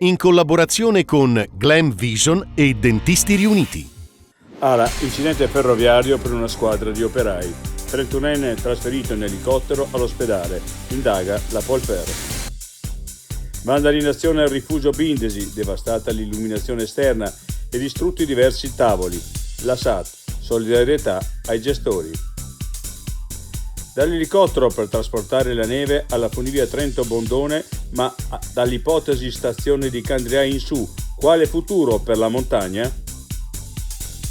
in collaborazione con Glam Vision e Dentisti Riuniti. ARA, incidente ferroviario per una squadra di operai. 31enne trasferito in elicottero all'ospedale. Indaga la Polfer. Vandalizzazione al rifugio Bindesi, devastata l'illuminazione esterna e distrutti diversi tavoli. La SAT, solidarietà ai gestori. Dall'elicottero per trasportare la neve alla funivia Trento-Bondone, ma dall'ipotesi stazione di Candrià in su, quale futuro per la montagna?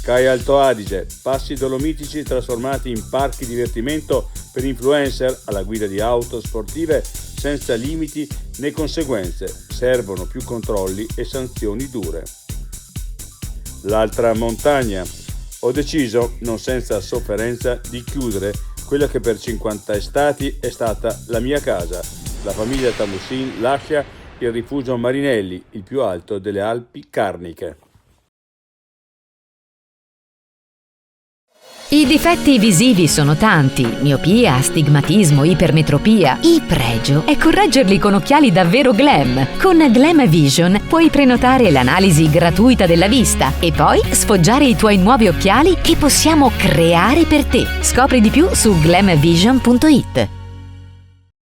CAI Alto Adige, passi dolomitici trasformati in parchi divertimento per influencer alla guida di auto sportive senza limiti né conseguenze, servono più controlli e sanzioni dure. L'altra montagna, ho deciso, non senza sofferenza, di chiudere quella che per 50 estati è stata la mia casa. La famiglia Tamussin lascia il rifugio Marinelli, il più alto delle Alpi Carniche. I difetti visivi sono tanti: miopia, astigmatismo, ipermetropia. Il pregio è correggerli con occhiali davvero glam. Con Glam Vision puoi prenotare l'analisi gratuita della vista e poi sfoggiare i tuoi nuovi occhiali che possiamo creare per te. Scopri di più su glamvision.it.